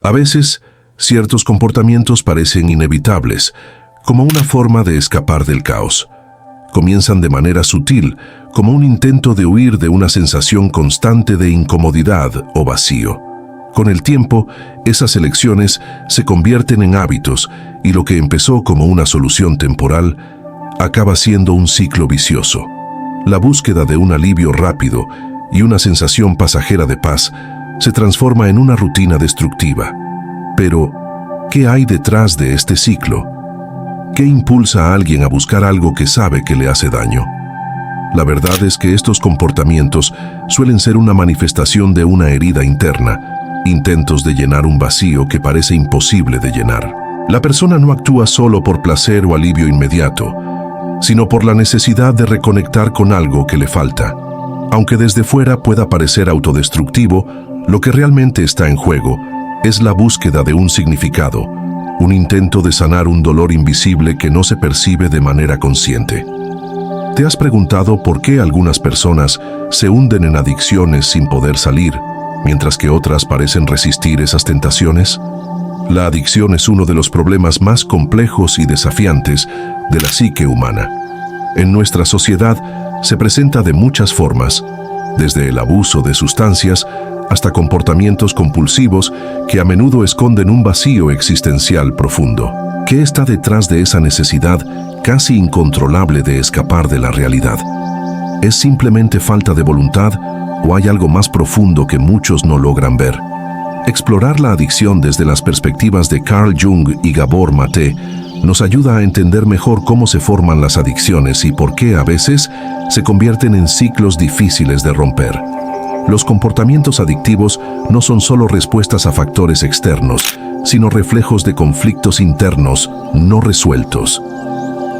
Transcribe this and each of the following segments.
A veces, ciertos comportamientos parecen inevitables, como una forma de escapar del caos. Comienzan de manera sutil, como un intento de huir de una sensación constante de incomodidad o vacío. Con el tiempo, esas elecciones se convierten en hábitos y lo que empezó como una solución temporal acaba siendo un ciclo vicioso. La búsqueda de un alivio rápido y una sensación pasajera de paz se transforma en una rutina destructiva. Pero, ¿qué hay detrás de este ciclo? ¿Qué impulsa a alguien a buscar algo que sabe que le hace daño? La verdad es que estos comportamientos suelen ser una manifestación de una herida interna, intentos de llenar un vacío que parece imposible de llenar. La persona no actúa solo por placer o alivio inmediato, sino por la necesidad de reconectar con algo que le falta. Aunque desde fuera pueda parecer autodestructivo, lo que realmente está en juego es la búsqueda de un significado, un intento de sanar un dolor invisible que no se percibe de manera consciente. ¿Te has preguntado por qué algunas personas se hunden en adicciones sin poder salir, mientras que otras parecen resistir esas tentaciones? La adicción es uno de los problemas más complejos y desafiantes de la psique humana. En nuestra sociedad se presenta de muchas formas, desde el abuso de sustancias hasta comportamientos compulsivos que a menudo esconden un vacío existencial profundo. ¿Qué está detrás de esa necesidad casi incontrolable de escapar de la realidad? ¿Es simplemente falta de voluntad o hay algo más profundo que muchos no logran ver? Explorar la adicción desde las perspectivas de Carl Jung y Gabor Mate nos ayuda a entender mejor cómo se forman las adicciones y por qué a veces se convierten en ciclos difíciles de romper. Los comportamientos adictivos no son solo respuestas a factores externos, sino reflejos de conflictos internos no resueltos.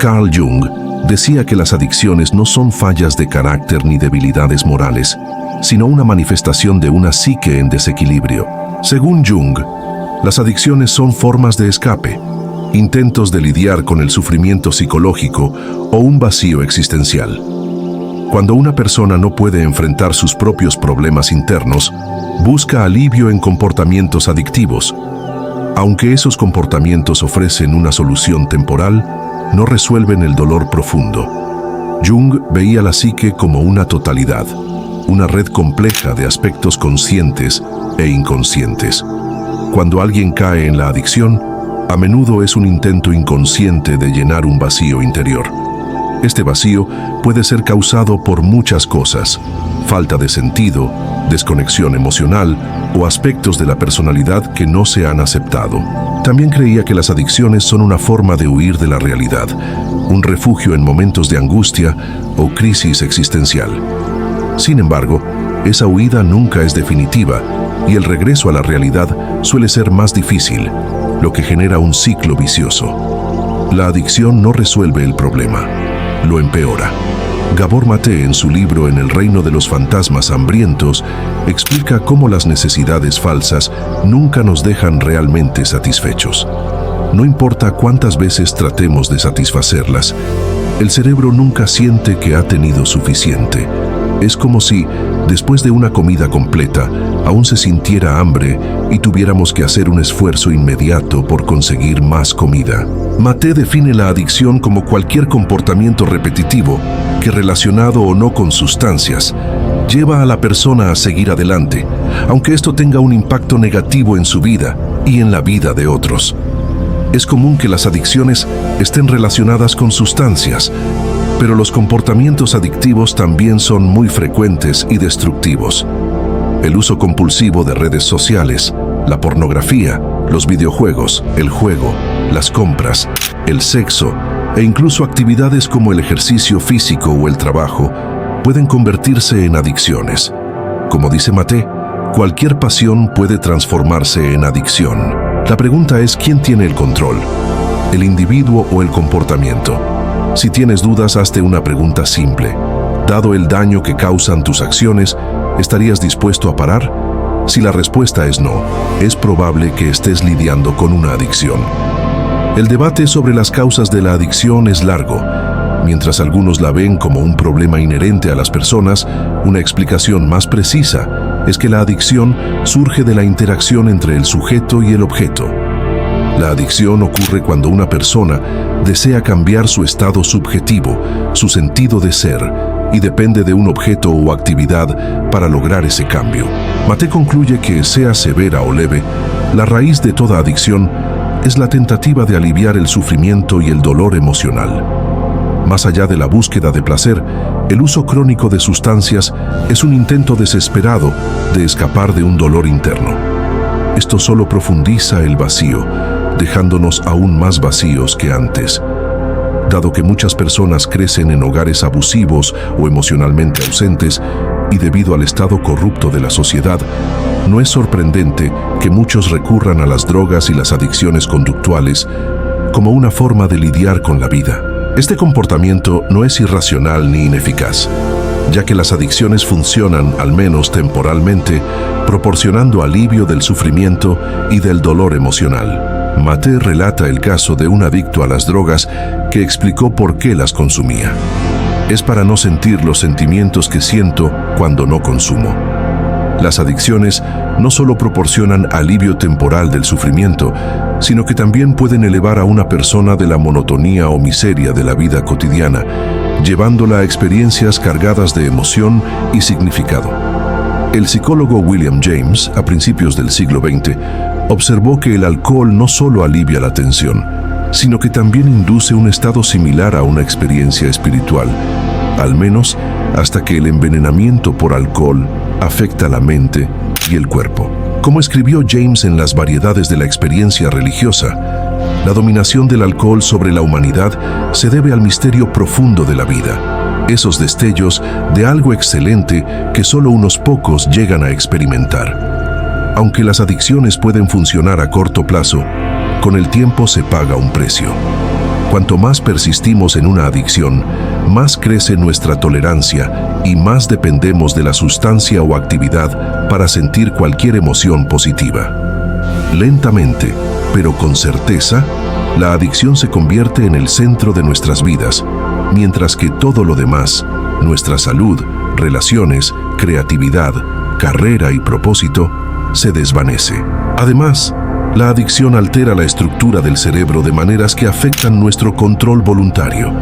Carl Jung decía que las adicciones no son fallas de carácter ni debilidades morales, sino una manifestación de una psique en desequilibrio. Según Jung, las adicciones son formas de escape, intentos de lidiar con el sufrimiento psicológico o un vacío existencial. Cuando una persona no puede enfrentar sus propios problemas internos, busca alivio en comportamientos adictivos. Aunque esos comportamientos ofrecen una solución temporal, no resuelven el dolor profundo. Jung veía la psique como una totalidad, una red compleja de aspectos conscientes e inconscientes. Cuando alguien cae en la adicción, a menudo es un intento inconsciente de llenar un vacío interior. Este vacío puede ser causado por muchas cosas: falta de sentido, desconexión emocional o aspectos de la personalidad que no se han aceptado. También creía que las adicciones son una forma de huir de la realidad, un refugio en momentos de angustia o crisis existencial. Sin embargo, esa huida nunca es definitiva y el regreso a la realidad suele ser más difícil, lo que genera un ciclo vicioso. La adicción no resuelve el problema, lo empeora. Gabor Mate, en su libro En el reino de los fantasmas hambrientos, explica cómo las necesidades falsas nunca nos dejan realmente satisfechos. No importa cuántas veces tratemos de satisfacerlas, el cerebro nunca siente que ha tenido suficiente. Es como si, después de una comida completa, aún se sintiera hambre y tuviéramos que hacer un esfuerzo inmediato por conseguir más comida. Mate define la adicción como cualquier comportamiento repetitivo que, relacionado o no con sustancias, lleva a la persona a seguir adelante, aunque esto tenga un impacto negativo en su vida y en la vida de otros. Es común que las adicciones estén relacionadas con sustancias, pero los comportamientos adictivos también son muy frecuentes y destructivos. El uso compulsivo de redes sociales, la pornografía, los videojuegos, el juego, las compras, el sexo e incluso actividades como el ejercicio físico o el trabajo pueden convertirse en adicciones. Como dice Mate, cualquier pasión puede transformarse en adicción. La pregunta es: ¿quién tiene el control? ¿El individuo o el comportamiento? Si tienes dudas, hazte una pregunta simple. Dado el daño que causan tus acciones, ¿estarías dispuesto a parar? Si la respuesta es no, es probable que estés lidiando con una adicción. El debate sobre las causas de la adicción es largo. Mientras algunos la ven como un problema inherente a las personas, una explicación más precisa es que la adicción surge de la interacción entre el sujeto y el objeto. La adicción ocurre cuando una persona desea cambiar su estado subjetivo, su sentido de ser, y depende de un objeto o actividad para lograr ese cambio. Maté concluye que, sea severa o leve, la raíz de toda adicción es la tentativa de aliviar el sufrimiento y el dolor emocional. Más allá de la búsqueda de placer, el uso crónico de sustancias es un intento desesperado de escapar de un dolor interno. Esto solo profundiza el vacío, dejándonos aún más vacíos que antes. Dado que muchas personas crecen en hogares abusivos o emocionalmente ausentes, y debido al estado corrupto de la sociedad, no es sorprendente que muchos recurran a las drogas y las adicciones conductuales como una forma de lidiar con la vida. Este comportamiento no es irracional ni ineficaz, ya que las adicciones funcionan, al menos temporalmente, proporcionando alivio del sufrimiento y del dolor emocional. Maté relata el caso de un adicto a las drogas que explicó por qué las consumía. Es para no sentir los sentimientos que siento cuando no consumo. Las adicciones no solo proporcionan alivio temporal del sufrimiento, sino que también pueden elevar a una persona de la monotonía o miseria de la vida cotidiana, llevándola a experiencias cargadas de emoción y significado. El psicólogo William James, a principios del siglo XX, observó que el alcohol no solo alivia la tensión, sino que también induce un estado similar a una experiencia espiritual, al menos hasta que el envenenamiento por alcohol afecta la mente y el cuerpo. Como escribió James en Las variedades de la experiencia religiosa, la dominación del alcohol sobre la humanidad se debe al misterio profundo de la vida, esos destellos de algo excelente que solo unos pocos llegan a experimentar. Aunque las adicciones pueden funcionar a corto plazo, con el tiempo se paga un precio. Cuanto más persistimos en una adicción, más crece nuestra tolerancia y más dependemos de la sustancia o actividad para sentir cualquier emoción positiva. Lentamente, pero con certeza, la adicción se convierte en el centro de nuestras vidas, mientras que todo lo demás, nuestra salud, relaciones, creatividad, carrera y propósito, se desvanece. Además, la adicción altera la estructura del cerebro de maneras que afectan nuestro control voluntario.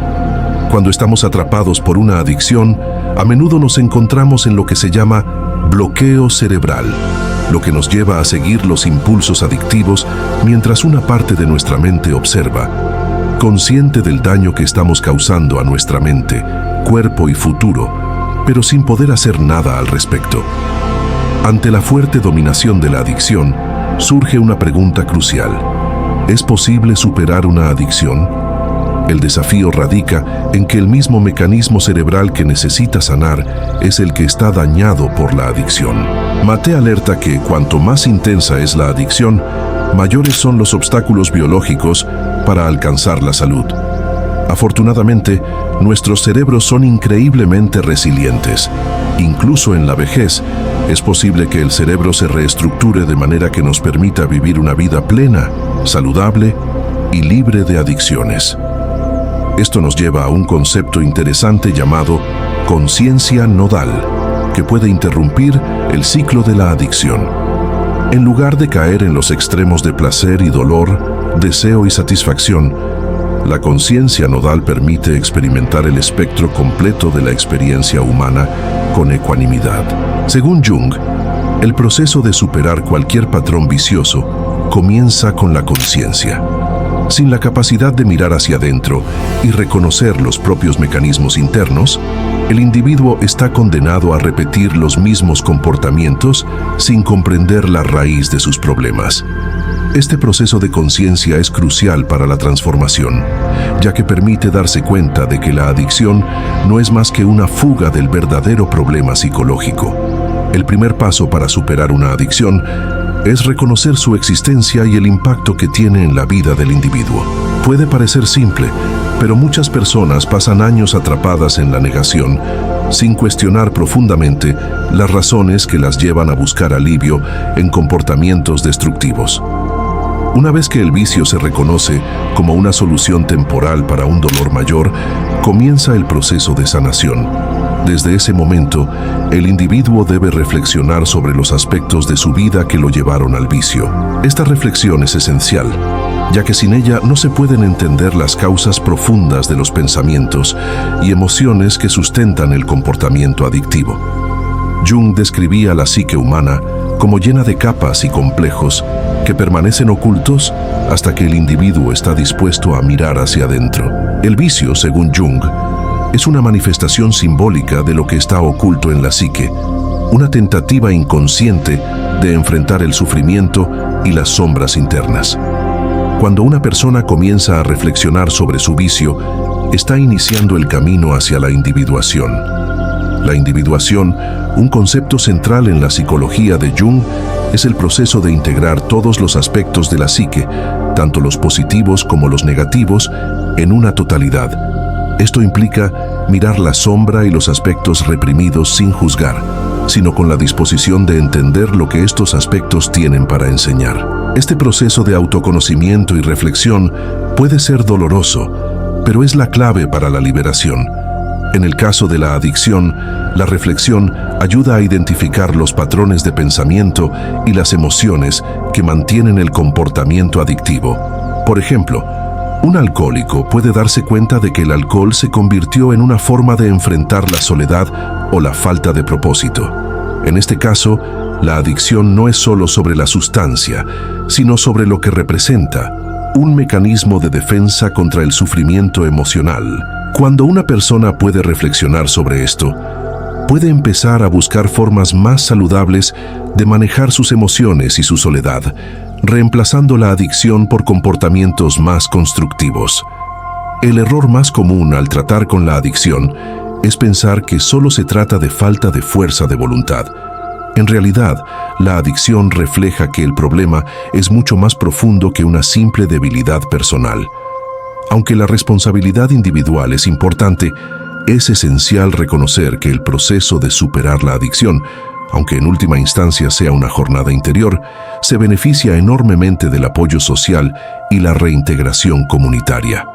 Cuando estamos atrapados por una adicción, a menudo nos encontramos en lo que se llama bloqueo cerebral, lo que nos lleva a seguir los impulsos adictivos mientras una parte de nuestra mente observa, consciente del daño que estamos causando a nuestra mente, cuerpo y futuro, pero sin poder hacer nada al respecto. Ante la fuerte dominación de la adicción, surge una pregunta crucial. ¿Es posible superar una adicción? El desafío radica en que el mismo mecanismo cerebral que necesita sanar es el que está dañado por la adicción. Maté alerta que cuanto más intensa es la adicción, mayores son los obstáculos biológicos para alcanzar la salud. Afortunadamente, nuestros cerebros son increíblemente resilientes. Incluso en la vejez, es posible que el cerebro se reestructure de manera que nos permita vivir una vida plena, saludable y libre de adicciones. Esto nos lleva a un concepto interesante llamado conciencia nodal, que puede interrumpir el ciclo de la adicción. En lugar de caer en los extremos de placer y dolor, deseo y satisfacción, la conciencia nodal permite experimentar el espectro completo de la experiencia humana con ecuanimidad. Según Jung, el proceso de superar cualquier patrón vicioso comienza con la conciencia. Sin la capacidad de mirar hacia adentro y reconocer los propios mecanismos internos, el individuo está condenado a repetir los mismos comportamientos sin comprender la raíz de sus problemas. Este proceso de conciencia es crucial para la transformación, ya que permite darse cuenta de que la adicción no es más que una fuga del verdadero problema psicológico. El primer paso para superar una adicción es reconocer su existencia y el impacto que tiene en la vida del individuo. Puede parecer simple, pero muchas personas pasan años atrapadas en la negación, sin cuestionar profundamente las razones que las llevan a buscar alivio en comportamientos destructivos. Una vez que el vicio se reconoce como una solución temporal para un dolor mayor, comienza el proceso de sanación. Desde ese momento, el individuo debe reflexionar sobre los aspectos de su vida que lo llevaron al vicio. Esta reflexión es esencial, ya que sin ella no se pueden entender las causas profundas de los pensamientos y emociones que sustentan el comportamiento adictivo. Jung describía la psique humana como llena de capas y complejos que permanecen ocultos hasta que el individuo está dispuesto a mirar hacia adentro. El vicio, según Jung, es una manifestación simbólica de lo que está oculto en la psique, una tentativa inconsciente de enfrentar el sufrimiento y las sombras internas. Cuando una persona comienza a reflexionar sobre su vicio, está iniciando el camino hacia la individuación. La individuación, un concepto central en la psicología de Jung, es el proceso de integrar todos los aspectos de la psique, tanto los positivos como los negativos, en una totalidad. Esto implica mirar la sombra y los aspectos reprimidos sin juzgar, sino con la disposición de entender lo que estos aspectos tienen para enseñar. Este proceso de autoconocimiento y reflexión puede ser doloroso, pero es la clave para la liberación. En el caso de la adicción, la reflexión ayuda a identificar los patrones de pensamiento y las emociones que mantienen el comportamiento adictivo. Por ejemplo, un alcohólico puede darse cuenta de que el alcohol se convirtió en una forma de enfrentar la soledad o la falta de propósito. En este caso, la adicción no es solo sobre la sustancia, sino sobre lo que representa, un mecanismo de defensa contra el sufrimiento emocional. Cuando una persona puede reflexionar sobre esto, puede empezar a buscar formas más saludables de manejar sus emociones y su soledad, reemplazando la adicción por comportamientos más constructivos. El error más común al tratar con la adicción es pensar que solo se trata de falta de fuerza de voluntad. En realidad, la adicción refleja que el problema es mucho más profundo que una simple debilidad personal. Aunque la responsabilidad individual es importante, es esencial reconocer que el proceso de superar la adicción, aunque en última instancia sea una jornada interior, se beneficia enormemente del apoyo social y la reintegración comunitaria.